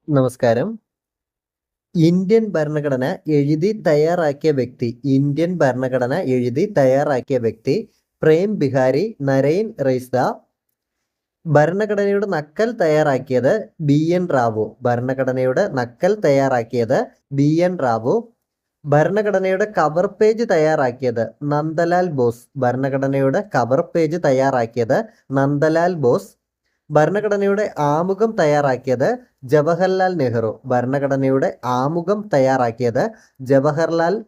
നമസ്കാരം. ഇന്ത്യൻ ഭരണഘടന എഴുതി തയ്യാറാക്കിയ വ്യക്തി പ്രേം ബിഹാരി നരൈൻ റെയ്സ്ദ. ഭരണഘടനയുടെ നക്കൽ തയ്യാറാക്കിയത് ബി എൻ റാവു. ഭരണഘടനയുടെ കവർ പേജ് തയ്യാറാക്കിയത് നന്ദലാൽ ബോസ്. ഭരണഘടനയുടെ ആമുഖം തയ്യാറാക്കിയത് ജവഹർലാൽ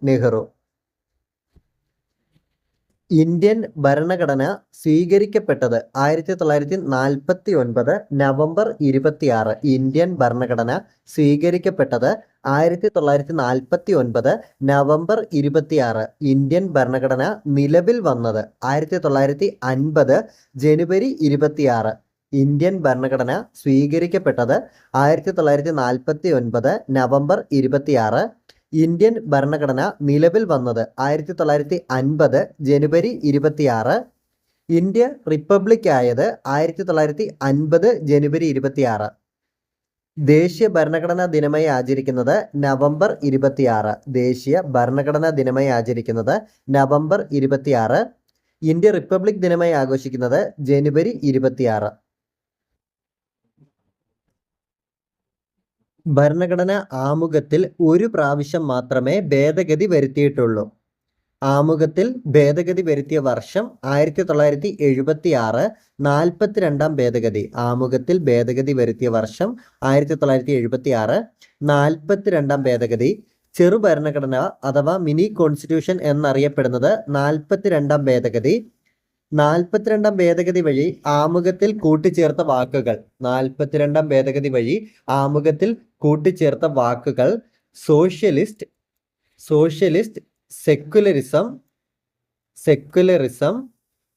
നെഹ്റു. ഇന്ത്യൻ ഭരണഘടന സ്വീകരിക്കപ്പെട്ടത് 1949 നവംബർ 26. ഇന്ത്യൻ ഭരണഘടന സ്വീകരിക്കപ്പെട്ടത് 1949 നവംബർ 26. ഇന്ത്യൻ ഭരണഘടന നിലവിൽ വന്നത് 1950 ജനുവരി 26. ഇന്ത്യൻ ഭരണഘടന സ്വീകരിക്കപ്പെട്ടത് 1949 നവംബർ 26. ഇന്ത്യൻ ഭരണഘടന നിലവിൽ വന്നത് 1950 ജനുവരി 26. ഇന്ത്യ റിപ്പബ്ലിക് ആയത് 1950 ജനുവരി 26. ദേശീയ ഭരണഘടനാ ദിനമായി ആചരിക്കുന്നത് നവംബർ 26. ഇന്ത്യ റിപ്പബ്ലിക് ദിനമായി ആഘോഷിക്കുന്നത് ജനുവരി 26. ഭരണഘടന ആമുഖത്തിൽ ഒരു പ്രാവശ്യം മാത്രമേ ഭേദഗതി വരുത്തിയിട്ടുള്ളൂ. ആമുഖത്തിൽ ഭേദഗതി വരുത്തിയ വർഷം 1976. 42ാം ഭേദഗതി. ആമുഖത്തിൽ ഭേദഗതി വരുത്തിയ വർഷം 1976. 42ാം ഭേദഗതി. ചെറു ഭരണഘടന അഥവാ മിനി കോൺസ്റ്റിറ്റ്യൂഷൻ എന്നറിയപ്പെടുന്നത് 42ാം ഭേദഗതി. 42ാം ഭേദഗതി വഴി ആമുഖത്തിൽ കൂട്ടിച്ചേർത്ത വാക്കുകൾ സോഷ്യലിസ്റ്റ്, സെക്യുലറിസം,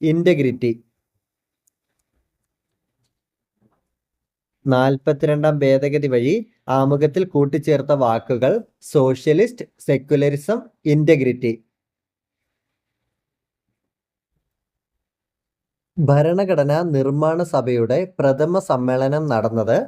ഇന്റഗ്രിറ്റി. 42ാം ഭേദഗതി വഴി ആമുഖത്തിൽ കൂട്ടിച്ചേർത്ത വാക്കുകൾ സോഷ്യലിസ്റ്റ്, സെക്യുലറിസം, ഇന്റഗ്രിറ്റി. ഭരണഘടനാ നിർമ്മാണ സഭയുടെ പ്രഥമ സമ്മേളനം നടന്നത്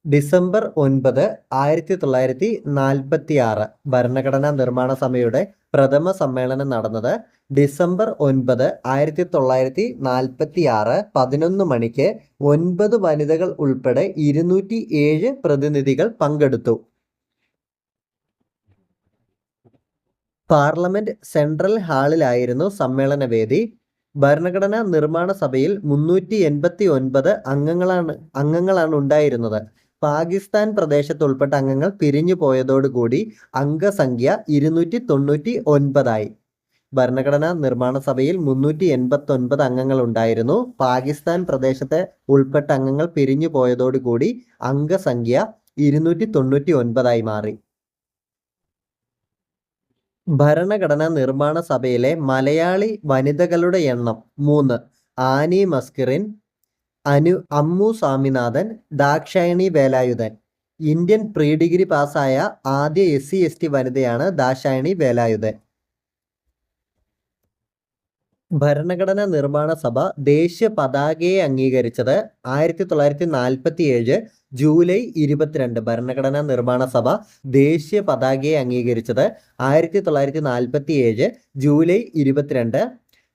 ഡിസംബർ 9, 1946. ഭരണഘടനാ നിർമ്മാണ സഭയുടെ പ്രഥമ സമ്മേളനം നടന്നത് ഡിസംബർ 9, 1946. 11 മണിക്ക് 9 വനിതകൾ ഉൾപ്പെടെ 207 പ്രതിനിധികൾ പങ്കെടുത്തു. പാർലമെന്റ് സെൻട്രൽ ഹാളിലായിരുന്നു സമ്മേളനവേദി. ഭരണഘടനാ നിർമ്മാണ സഭയിൽ 389 അംഗങ്ങളാണ് ഉണ്ടായിരുന്നത്. പാകിസ്ഥാൻ പ്രദേശത്ത് ഉൾപ്പെട്ട അംഗങ്ങൾ പിരിഞ്ഞു പോയതോടുകൂടി അംഗസംഖ്യ 299 ഭരണഘടനാ നിർമ്മാണ സഭയിൽ 389 അംഗങ്ങൾ ഉണ്ടായിരുന്നു. പാകിസ്ഥാൻ പ്രദേശത്തെ ഉൾപ്പെട്ട അംഗങ്ങൾ പിരിഞ്ഞു പോയതോടുകൂടി അംഗസംഖ്യ 299 മാറി. ഭരണഘടനാ നിർമ്മാണ സഭയിലെ മലയാളി വനിതകളുടെ എണ്ണം 3. Annie Mascarene, Ammu Swaminathan, Dakshayani Velayudhan. Indian pre degree പാസ്സായ ആദ്യ SC/ST വനിതയാണ് ദാക്ഷായണി വേലായുധൻ. ഭരണഘടനാ നിർമ്മാണ സഭ ദേശീയ പതാകയെ അംഗീകരിച്ചത് 1947 ജൂലൈ 22. ഭരണഘടനാ നിർമ്മാണ സഭ ദേശീയ പതാകയെ അംഗീകരിച്ചത് 1947 ജൂലൈ 22.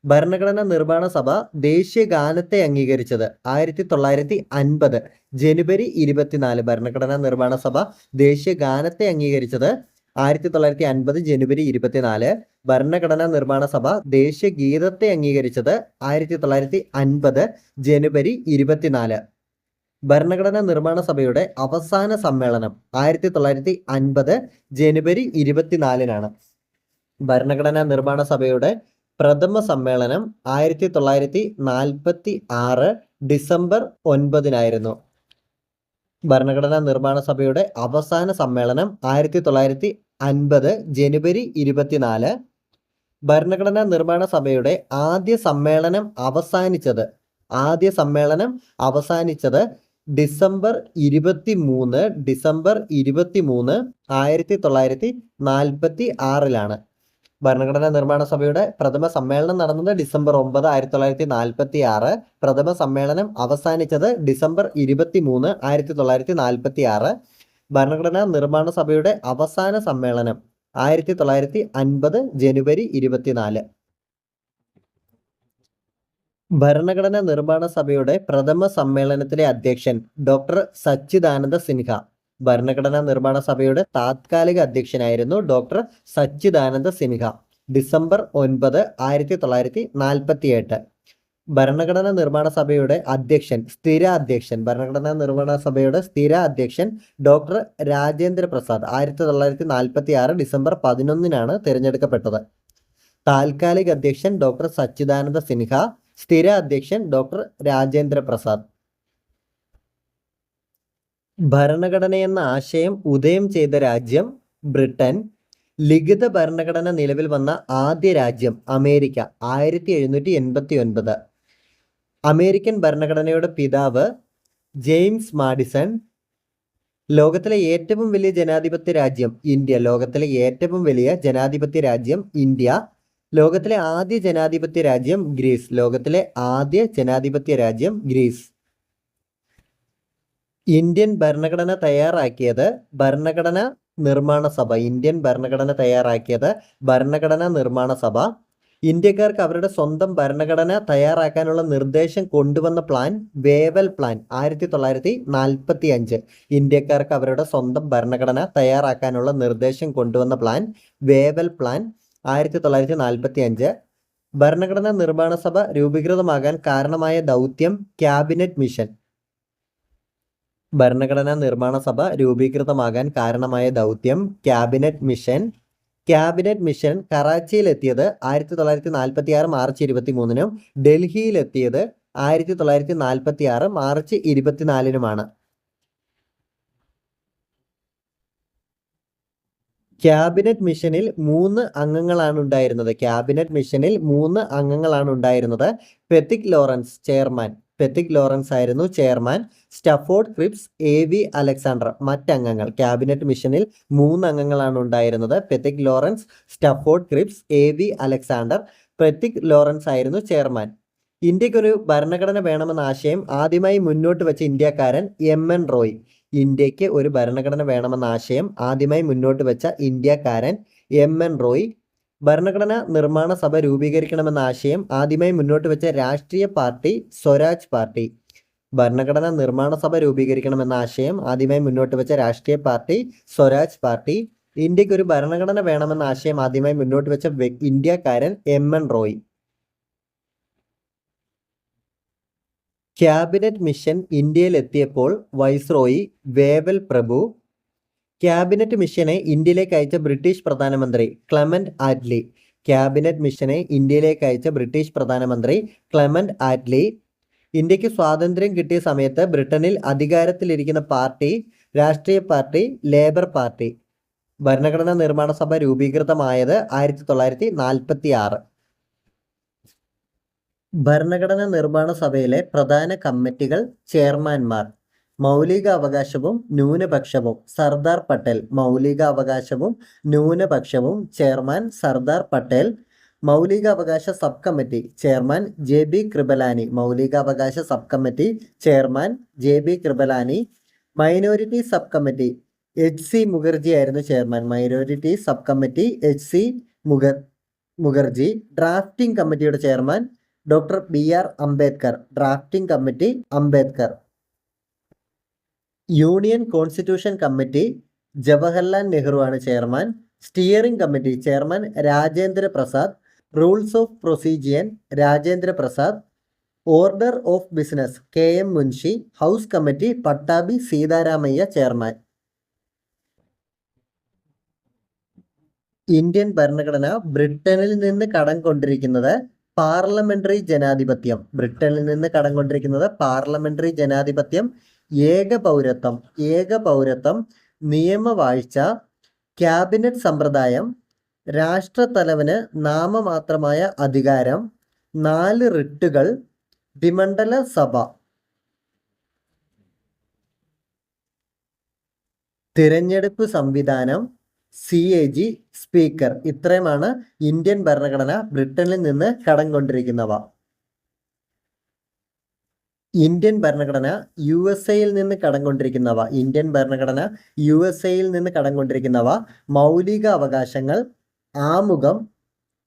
ഭരണഘടനാ നിർമ്മാണ സഭ ദേശീയ ഗാനത്തെ അംഗീകരിച്ചത് 1950 ജനുവരി 24. ഭരണഘടനാ നിർമ്മാണ സഭ ദേശീയ ഗാനത്തെ അംഗീകരിച്ചത് 1950 ജനുവരി 24. ഭരണഘടനാ നിർമ്മാണ സഭ ദേശീയ ഗീതത്തെ അംഗീകരിച്ചത് 1950 ജനുവരി 24. ഭരണഘടനാ നിർമ്മാണ സഭയുടെ അവസാന സമ്മേളനം 1950 ജനുവരി 24. ഭരണഘടനാ നിർമ്മാണ സഭയുടെ പ്രഥമ സമ്മേളനം 1946 ഡിസംബർ 9. ഭരണഘടനാ നിർമ്മാണ സഭയുടെ അവസാന സമ്മേളനം 1950 ജനുവരി 24. ഭരണഘടനാ നിർമ്മാണ സഭയുടെ ആദ്യ സമ്മേളനം അവസാനിച്ചത് ഡിസംബർ 23 1946. ഭരണഘടനാ നിർമ്മാണ സഭയുടെ പ്രഥമ സമ്മേളനം നടന്നത് ഡിസംബർ 9, 1946. പ്രഥമ സമ്മേളനം അവസാനിച്ചത് ഡിസംബർ 23, 1946. ഭരണഘടനാ നിർമ്മാണ സഭയുടെ അവസാന സമ്മേളനം 1950 ജനുവരി 24. ഭരണഘടനാ നിർമ്മാണ സഭയുടെ പ്രഥമ സമ്മേളനത്തിലെ അധ്യക്ഷൻ ഡോക്ടർ സച്ചിദാനന്ദ സിൻഹ. ഭരണഘടനാ നിർമ്മാണ സഭയുടെ താത്കാലിക അധ്യക്ഷനായിരുന്നു ഡോക്ടർ സച്ചിദാനന്ദ സിൻഹ. ഡിസംബർ 9, 1948. ഭരണഘടനാ നിർമ്മാണ സഭയുടെ ഭരണഘടനാ നിർമ്മാണ സഭയുടെ സ്ഥിര അധ്യക്ഷൻ ഡോക്ടർ രാജേന്ദ്ര പ്രസാദ് 1946 ഡിസംബർ 11 തിരഞ്ഞെടുക്കപ്പെട്ടത്. താൽക്കാലിക അധ്യക്ഷൻ ഡോക്ടർ സച്ചിദാനന്ദ സിൻഹ, സ്ഥിര അധ്യക്ഷൻ ഡോക്ടർ രാജേന്ദ്ര പ്രസാദ്. ഭരണഘടനയെന്ന ആശയം ഉദയം ചെയ്ത രാജ്യം ബ്രിട്ടൻ. ലിഖിത ഭരണഘടന നിലവിൽ വന്ന ആദ്യ രാജ്യം അമേരിക്ക 1789. അമേരിക്കൻ ഭരണഘടനയുടെ പിതാവ് ജെയിംസ് മാഡിസൺ. ലോകത്തിലെ ഏറ്റവും വലിയ ജനാധിപത്യ രാജ്യം ഇന്ത്യ. ലോകത്തിലെ ഏറ്റവും വലിയ ജനാധിപത്യ രാജ്യം ഇന്ത്യ. ലോകത്തിലെ ആദ്യ ജനാധിപത്യ രാജ്യം ഗ്രീസ്. ലോകത്തിലെ ആദ്യ ജനാധിപത്യ രാജ്യം ഗ്രീസ്. ഇന്ത്യൻ ഭരണഘടന തയ്യാറാക്കിയത് ഭരണഘടനാ നിർമ്മാണ സഭ. ഇന്ത്യൻ ഭരണഘടന തയ്യാറാക്കിയത് ഭരണഘടനാ നിർമ്മാണ സഭ. ഇന്ത്യക്കാർക്ക് അവരുടെ സ്വന്തം ഭരണഘടന തയ്യാറാക്കാനുള്ള നിർദ്ദേശം കൊണ്ടുവന്ന പ്ലാൻ വേവൽ പ്ലാൻ 1945. ഇന്ത്യക്കാർക്ക് അവരുടെ സ്വന്തം ഭരണഘടന തയ്യാറാക്കാനുള്ള നിർദ്ദേശം കൊണ്ടുവന്ന പ്ലാൻ വേവൽ പ്ലാൻ 1945. ഭരണഘടനാ നിർമ്മാണ സഭ രൂപീകൃതമാകാൻ കാരണമായ ദൗത്യം ക്യാബിനറ്റ് മിഷൻ. ഭരണഘടനാ നിർമ്മാണ സഭ രൂപീകൃതമാകാൻ കാരണമായ ദൗത്യം ക്യാബിനറ്റ് മിഷൻ. ക്യാബിനറ്റ് മിഷൻ കറാച്ചിയിലെത്തിയത് 1946 മാർച്ച് 23 ഡൽഹിയിലെത്തിയത് 1946 മാർച്ച് 24. ക്യാബിനറ്റ് മിഷനിൽ 3 അംഗങ്ങളാണ് ഉണ്ടായിരുന്നത്. ക്യാബിനറ്റ് മിഷനിൽ 3 അംഗങ്ങളാണ് ഉണ്ടായിരുന്നത്. Pethick Lawrence chairman. Pethick Lawrence ആയിരുന്നു chairman. Stafford Cripps, AV Alexander മറ്റംഗങ്ങൾ. ക്യാബിനറ്റ് മിഷനിൽ 3 അംഗങ്ങളാണ് ഉണ്ടായിരുന്നത്. Pethick Lawrence, Stafford Cripps, AV Alexander. Pethick Lawrence ആയിരുന്നു ചെയർമാൻ. ഇന്ത്യക്കൊരു ഭരണഘടന വേണമെന്ന ആശയം ആദ്യമായി മുന്നോട്ട് വെച്ച ഇന്ത്യക്കാരൻ MN റോയ്. ഇന്ത്യക്ക് ഒരു ഭരണഘടന വേണമെന്ന ആശയം ആദ്യമായി മുന്നോട്ട് വെച്ച ഇന്ത്യക്കാരൻ MN റോയ്. ഭരണഘടനാ നിർമ്മാണ സഭ രൂപീകരിക്കണമെന്ന ആശയം ആദ്യമായി മുന്നോട്ട് വെച്ച രാഷ്ട്രീയ പാർട്ടി സ്വരാജ് പാർട്ടി. ഭരണഘടനാ നിർമ്മാണ സഭ രൂപീകരിക്കണമെന്ന ആശയം ആദ്യമായി മുന്നോട്ട് വെച്ച രാഷ്ട്രീയ പാർട്ടി സ്വരാജ് പാർട്ടി. ഇന്ത്യക്ക് ഒരു ഭരണഘടന വേണമെന്ന ആശയം ആദ്യമായി മുന്നോട്ട് വെച്ച ഇന്ത്യക്കാരൻ MN റോയ്. ക്യാബിനറ്റ് മിഷൻ ഇന്ത്യയിൽ എത്തിയപ്പോൾ വൈസ്രോയി വേവൽ പ്രഭു. ക്യാബിനറ്റ് മിഷനെ ഇന്ത്യയിലേക്ക് അയച്ച ബ്രിട്ടീഷ് പ്രധാനമന്ത്രി ക്ലെമന്റ് ആറ്റ്ലി. ക്യാബിനറ്റ് മിഷനെ ഇന്ത്യയിലേക്ക് അയച്ച ബ്രിട്ടീഷ് പ്രധാനമന്ത്രി ക്ലെമന്റ് ആറ്റ്ലി. ഇന്ത്യക്ക് സ്വാതന്ത്ര്യം കിട്ടിയ സമയത്ത് ബ്രിട്ടനിൽ അധികാരത്തിലിരിക്കുന്ന പാർട്ടി രാഷ്ട്രീയ പാർട്ടി ലേബർ പാർട്ടി. ഭരണഘടനാ നിർമ്മാണ സഭ രൂപീകൃതമായത് 1946. ഭരണഘടനാ നിർമ്മാണ സഭയിലെ പ്രധാന കമ്മിറ്റികൾ ചെയർമാൻമാർ. മൗലികാവകാശവും ന്യൂനപക്ഷവും സർദാർ പട്ടേൽ. മൗലികാവകാശവും ന്യൂനപക്ഷവും ചെയർമാൻ സർദാർ പട്ടേൽ. മൗലികാവകാശ sub committee chairman JB Kripalani. മൗലികാവകാശ sub committee chairman JB Kripalani. Minority sub committee HC Mukherjee ആയിരുന്നു chairman. Minority sub committee HC Mukherjee. Drafting കമ്മിറ്റിയുടെ chairman doctor BR Ambedkar. Drafting committee Ambedkar. Union constitution committee Jawaharlal Nehru ആണ് chairman. Steering committee chairman Rajendra Prasad. Rules of procedure Rajendra Prasad. Order of business KM Munshi. House committee Pattabhi Sitaramayya chairman. Indian ഭരണഘടന ബ്രിട്ടനിൽ നിന്ന് കടം കൊണ്ടിരിക്കുന്നത് parliamentary ജനാധിപത്യം. ബ്രിട്ടനിൽ നിന്ന് കടം കൊണ്ടിരിക്കുന്നത് പാർലമെന്ററി ജനാധിപത്യം. ഏകപൗരത്വം, നിയമവാഴ്ച, ക്യാബിനറ്റ് സമ്പ്രദായം, രാഷ്ട്രത്തലവന് നാമമാത്രമായ അധികാരം, 4 റിട്ടുകൾ, ദ്വിമണ്ഡല സഭ. തിരഞ്ഞെടുപ്പ് സംവിധാനം, CAG സ്പീക്കർ. ഇത്രയുമാണ് ഇന്ത്യൻ ഭരണഘടന ബ്രിട്ടനിൽ നിന്ന് കടം കൊണ്ടിരിക്കുന്നവ. ഇന്ത്യൻ ഭരണഘടന യു എസ് എയിൽ നിന്ന് കടം കൊണ്ടിരിക്കുന്നവ ഇന്ത്യൻ ഭരണഘടന യു എസ് എയിൽ നിന്ന് കടം കൊണ്ടിരിക്കുന്നവ മൗലിക അവകാശങ്ങൾ, ആമുഖം,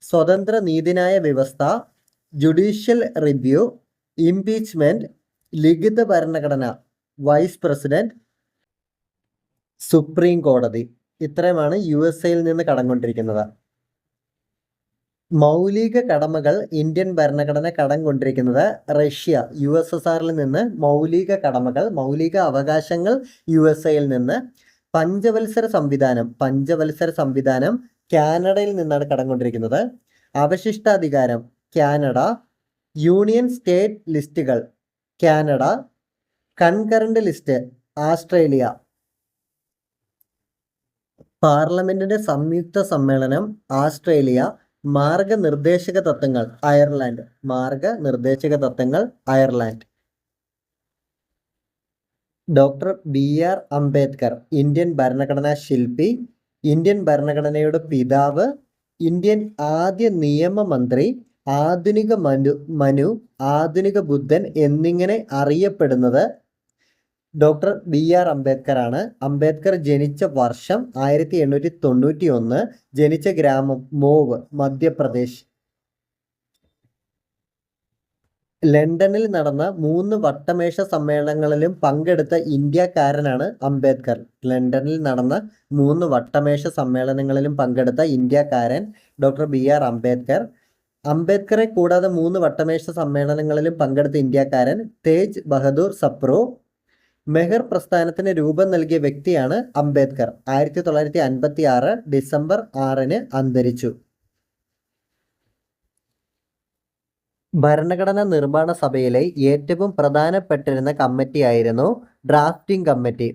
സ്വതന്ത്ര നീതിന്യായ വ്യവസ്ഥ, ജുഡീഷ്യൽ റിവ്യൂ, ഇംപീച്ച്മെന്റ്, ലിഖിത ഭരണഘടന, വൈസ് പ്രസിഡന്റ്, സുപ്രീം കോടതി. ഇത്രയുമാണ് യു എസ് എയിൽ നിന്ന് കടം കൊണ്ടിരിക്കുന്നത്. മൗലിക കടമകൾ ഇന്ത്യൻ ഭരണഘടന കടം കൊണ്ടിരിക്കുന്നത് റഷ്യ USSRൽ നിന്ന് മൗലിക കടമകൾ, മൗലിക അവകാശങ്ങൾ USA-യിൽ നിന്ന്. പഞ്ചവത്സര സംവിധാനം കാനഡയിൽ നിന്നാണ് കടം കൊണ്ടിരിക്കുന്നത്. അവശിഷ്ടാധികാരം കാനഡ. യൂണിയൻ സ്റ്റേറ്റ് ലിസ്റ്റുകൾ കാനഡ. Concurrent list Australia. പാർലമെന്റിന്റെ സംയുക്ത സമ്മേളനം ഓസ്ട്രേലിയ. മാർഗനിർദ്ദേശക തത്വങ്ങൾ Ireland. Doctor BR Ambedkar Indian ഭരണഘടനാ ശില്പി, ഇന്ത്യൻ ഭരണഘടനയുടെ പിതാവ്, ഇന്ത്യൻ ആദ്യ നിയമമന്ത്രി, ആധുനിക മനു, ആധുനിക ബുദ്ധൻ എന്നിങ്ങനെ അറിയപ്പെടുന്നത് ഡോക്ടർ BR അംബേദ്കർ ആണ്. അംബേദ്കർ ജനിച്ച വർഷം 1891. ജനിച്ച ഗ്രാമം മോവ്, മധ്യപ്രദേശ്. ലണ്ടനിൽ നടന്ന 3 വട്ടമേശ സമ്മേളനങ്ങളിലും പങ്കെടുത്ത ഇന്ത്യക്കാരനാണ് അംബേദ്കർ. ലണ്ടനിൽ നടന്ന 3 വട്ടമേശ സമ്മേളനങ്ങളിലും പങ്കെടുത്ത ഇന്ത്യക്കാരൻ ഡോക്ടർ BR അംബേദ്കർ. അംബേദ്കറെ കൂടാതെ 3 വട്ടമേശ സമ്മേളനങ്ങളിലും പങ്കെടുത്ത ഇന്ത്യക്കാരൻ തേജ് ബഹദൂർ സപ്രു. മെഹർ പ്രസ്ഥാനത്തിന് രൂപം നൽകിയ വ്യക്തിയാണ് അംബേദ്കർ. 1956 ഡിസംബർ 6 അന്തരിച്ചു. ഭരണഘടനാ നിർമ്മാണ സഭയിലെ ഏറ്റവും പ്രധാനപ്പെട്ടിരുന്ന കമ്മിറ്റിയായിരുന്നു ഡ്രാഫ്റ്റിംഗ് കമ്മിറ്റി.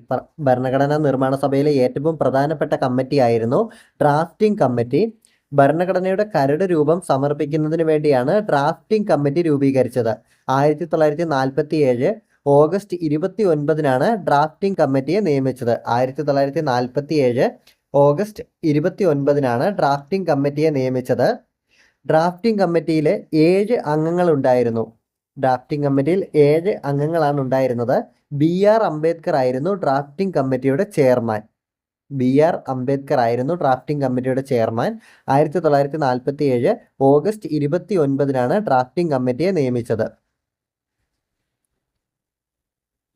ഭരണഘടനാ നിർമ്മാണ സഭയിലെ ഏറ്റവും പ്രധാനപ്പെട്ട കമ്മിറ്റിയായിരുന്നു ഡ്രാഫ്റ്റിംഗ് കമ്മിറ്റി. ഭരണഘടനയുടെ കരട് രൂപം സമർപ്പിക്കുന്നതിന് വേണ്ടിയാണ് ഡ്രാഫ്റ്റിംഗ് കമ്മിറ്റി രൂപീകരിച്ചത്. 1947 ഓഗസ്റ്റ് 29 ഡ്രാഫ്റ്റിംഗ് കമ്മിറ്റിയെ നിയമിച്ചത്. 1947 ഓഗസ്റ്റ് 29 ഡ്രാഫ്റ്റിംഗ് കമ്മിറ്റിയെ നിയമിച്ചത്. ഡ്രാഫ്റ്റിംഗ് കമ്മിറ്റിയിൽ 7 അംഗങ്ങളുണ്ടായിരുന്നു. ഡ്രാഫ്റ്റിംഗ് കമ്മിറ്റിയിൽ 7 അംഗങ്ങളാണ് ഉണ്ടായിരുന്നത്. BR അംബേദ്കർ ആയിരുന്നു ഡ്രാഫ്റ്റിംഗ് കമ്മിറ്റിയുടെ ചെയർമാൻ. BR അംബേദ്കർ ആയിരുന്നു ഡ്രാഫ്റ്റിംഗ് കമ്മിറ്റിയുടെ ചെയർമാൻ. 1947 ഓഗസ്റ്റ് 29 ഡ്രാഫ്റ്റിംഗ് കമ്മിറ്റിയെ നിയമിച്ചത്.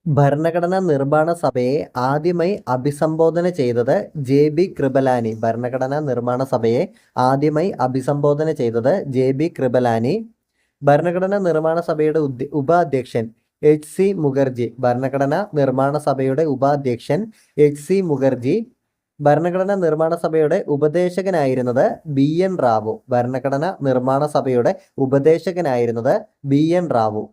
ഭരണഘടനാ നിർമ്മാണ സഭയെ ആദ്യമായി അഭിസംബോധന ചെയ്തത് JB കൃപലാനി. ഭരണഘടനാ നിർമ്മാണ സഭയെ ആദ്യമായി അഭിസംബോധന ചെയ്തത് JB കൃപലാനി. ഭരണഘടനാ നിർമ്മാണ സഭയുടെ ഉപാധ്യക്ഷൻ HC മുഖർജി. ഭരണഘടനാ നിർമ്മാണ സഭയുടെ ഉപാധ്യക്ഷൻ HC മുഖർജി. ഭരണഘടനാ നിർമ്മാണ സഭയുടെ ഉപദേശകനായിരുന്നത് BN റാവു. ഭരണഘടനാ നിർമ്മാണ സഭയുടെ ഉപദേശകനായിരുന്നത് BN റാവു.